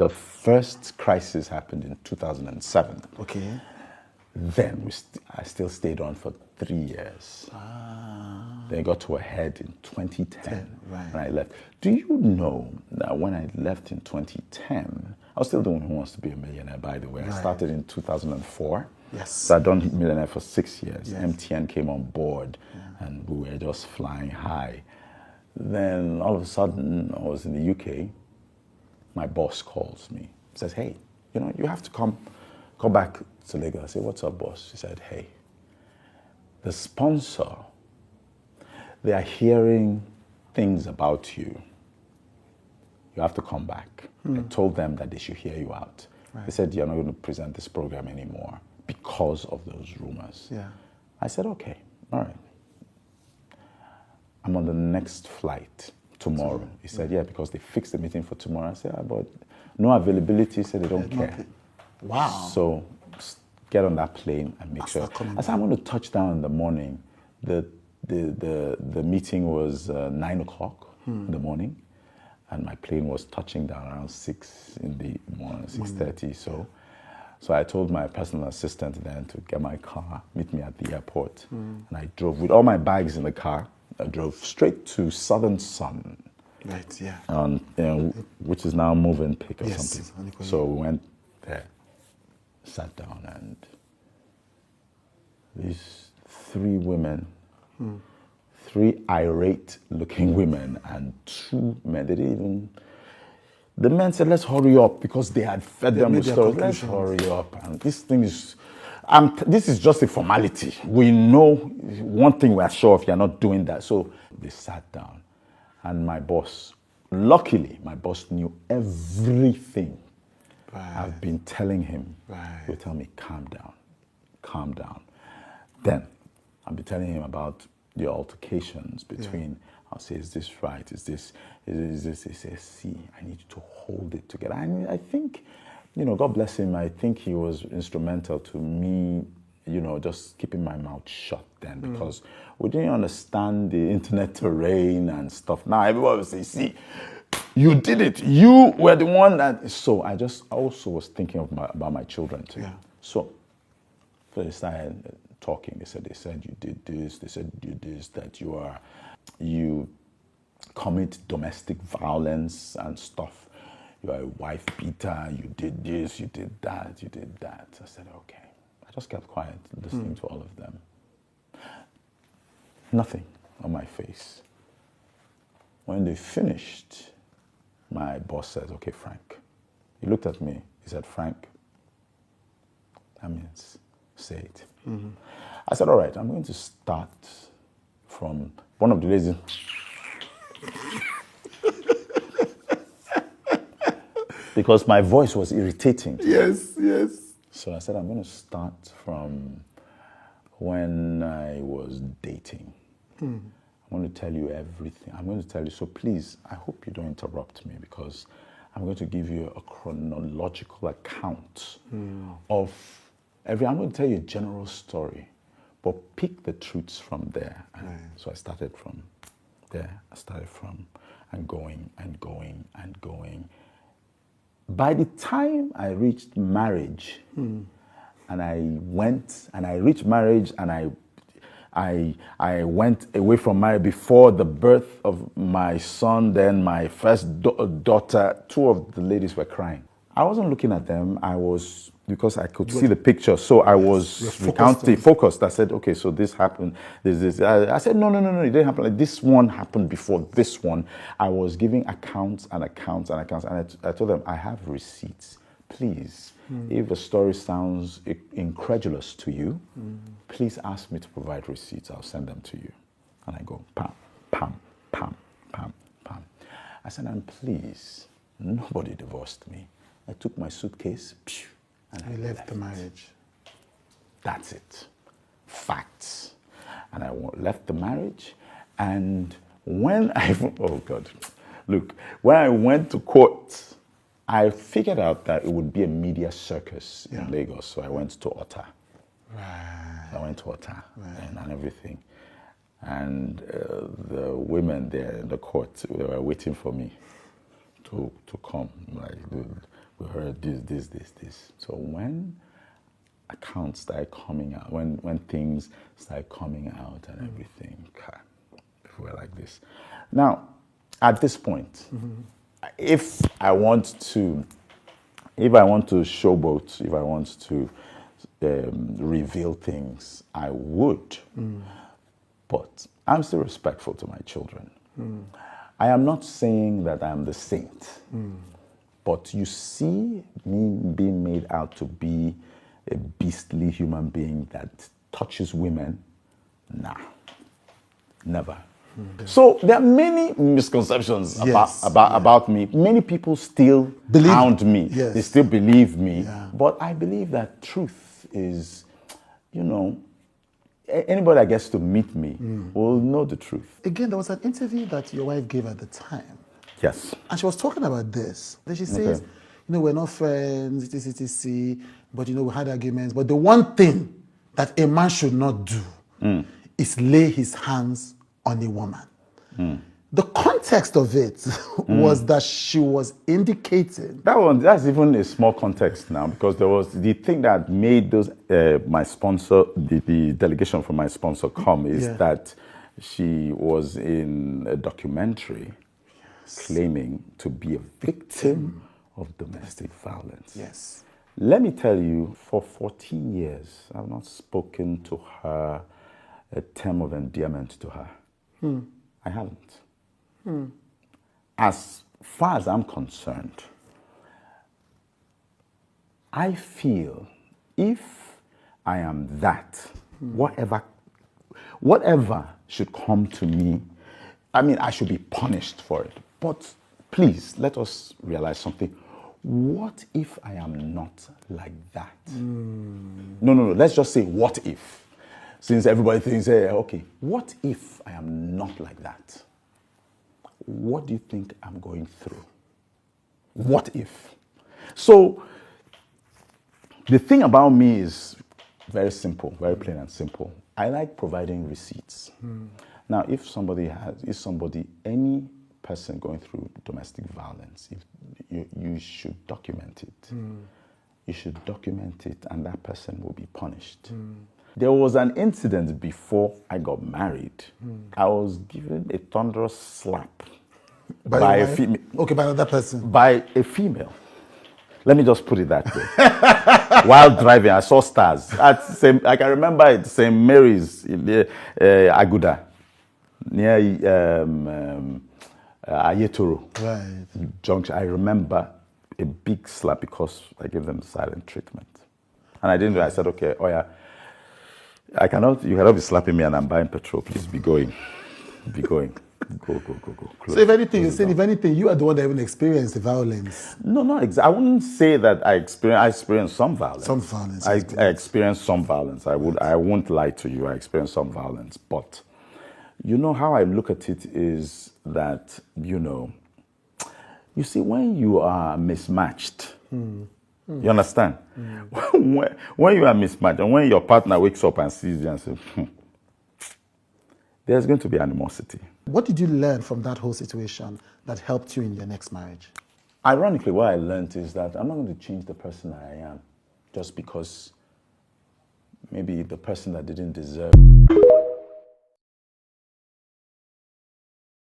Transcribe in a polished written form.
The first crisis happened in 2007. Okay. Then I still stayed on for 3 years. Then it got to a head in 2010 right. when I left. Do you know that when I left in 2010, I was still doing Who Wants to Be a Millionaire, by the way. I started in 2004. Yes. So I'd done Millionaire for 6 years. Yes. MTN came on board and we were just flying high. Then all of a sudden, I was in the UK. My boss calls me, says, hey, you have to come back to Lagos. I say, what's up, boss? She said, hey, the sponsor, they are hearing things about you. You have to come back. I told them that they should hear you out. Right. They said, you're not going to present this program anymore because of those rumors. Yeah. I said, okay, all right. I'm on the next flight tomorrow. He said, yeah, because they fixed the meeting for tomorrow. I said, but no availability. He said they don't care. Wow. So get on that plane and make sure. I said, I'm going to touch down in the morning. The meeting was 9 o'clock in the morning, and my plane was touching down around 6 in the morning, 6:30. So I told my personal assistant then to get my car, meet me at the airport. And I drove with all my bags in the car. I drove straight to Southern Sun. Right, yeah. Which is now Movenpick or Yes, something. So we went there, sat down, and these 3 women, 3 irate-looking women, and 2 men. They didn't even. The men said, "Let's hurry up," because they had fed them with stories. Let's hurry up, and this thing is. This is just a formality. We know one thing we're sure of, you're not doing that. So they sat down, and my boss, luckily, my boss knew everything I've been telling him. Right. He'll tell me, calm down, calm down. Then I'll be telling him about the altercations between, I'll say, is this right? Is this? He says, see, I need you to hold it together. I think, God bless him, I think he was instrumental to me, just keeping my mouth shut then, because we didn't understand the internet terrain and stuff. Now everyone will say, see, you did it. You were the one that... So I just also was thinking about my children too. Yeah. So they started talking. They said you did this. They said you did this, that you commit domestic violence and stuff. You are a wife beater, you did this, you did that, you did that. I said, okay. I just kept quiet, listening to all of them. Nothing on my face. When they finished, my boss said, okay, Frank. He looked at me, he said, Frank, that means say it. I said, all right, I'm going to start from one of the ladies. Because my voice was irritating. Yes, yes. So I said, I'm going to start from when I was dating. I'm going to tell you everything. I'm going to tell you, so please, I hope you don't interrupt me, because I'm going to give you a chronological account of I'm going to tell you a general story, but pick the truths from there. So I started from there. And going and going and going. By the time I reached marriage, and I reached marriage, and I went away from marriage before the birth of my son, then my first daughter, 2 of the ladies were crying. I wasn't looking at them. Because I could see the picture, so I was focused. I said, okay, so this happened, this. I said, no, it didn't happen. Like, this one happened before this one. I was giving accounts, and I told them, I have receipts. Please, if a story sounds incredulous to you, please ask me to provide receipts. I'll send them to you. And I go, pam, pam, pam, pam, pam. I said, and please, nobody divorced me. I took my suitcase, and I left the marriage. That's it. Facts. And I left the marriage. And when when I went to court, I figured out that it would be a media circus in Lagos. So I went to Otta. And everything. And the women there in the court, they were waiting for me to come. Like, never this. So when accounts started coming out, when things started coming out and everything, people were like this. Now, at this point, if I want to showboat, if I want to reveal things, I would. But I'm still respectful to my children. I am not saying that I'm the saint. But you see me being made out to be a beastly human being that touches women? Nah, never. So there are many misconceptions about me. Many people still hound me. Yes. They still believe me. Yeah. But I believe that truth is, anybody that gets to meet me will know the truth. Again, there was an interview that your wife gave at the time. Yes. And she was talking about this. Then she says, we're not friends, etc., but, we had arguments. But the one thing that a man should not do is lay his hands on a woman. The context of it was that she was indicating. That's even a small context now, because there was the thing that made those my sponsor, the delegation from my sponsor come is that she was in a documentary claiming to be a victim of domestic violence. Yes. Let me tell you, for 14 years, I've not spoken to her a term of endearment to her. I haven't. As far as I'm concerned, I feel if I am that, whatever should come to me, I should be punished for it. But please, let us realize something. What if I am not like that? No. Let's just say, what if? Since everybody thinks, okay, what if I am not like that? What do you think I'm going through? What if? So, the thing about me is very simple, very plain and simple. I like providing receipts. Now, any person going through domestic violence, you should document it. You should document it, and that person will be punished. There was an incident before I got married. I was given a thunderous slap by a female. Okay, by another person. By a female. Let me just put it that way. While driving, I saw stars. I can remember it, St. Mary's in Aguda, near Ayetoro Junction. I remember a big slap because I gave them the silent treatment. And I didn't do it. I said, okay, you cannot be slapping me and I'm buying petrol. Please be going. Be going. Go. Close. So if anything, you are the one that even experienced the violence. No, not exactly. I wouldn't say that I experienced some violence. Some violence. I experienced some violence. I won't lie to you. I experienced some violence. But, how I look at it is that, you see, when you are mismatched, you understand? When you are mismatched and when your partner wakes up and sees you and says, there's going to be animosity. What did you learn from that whole situation that helped you in your next marriage? Ironically, what I learned is that I'm not going to change the person I am just because maybe the person that didn't deserve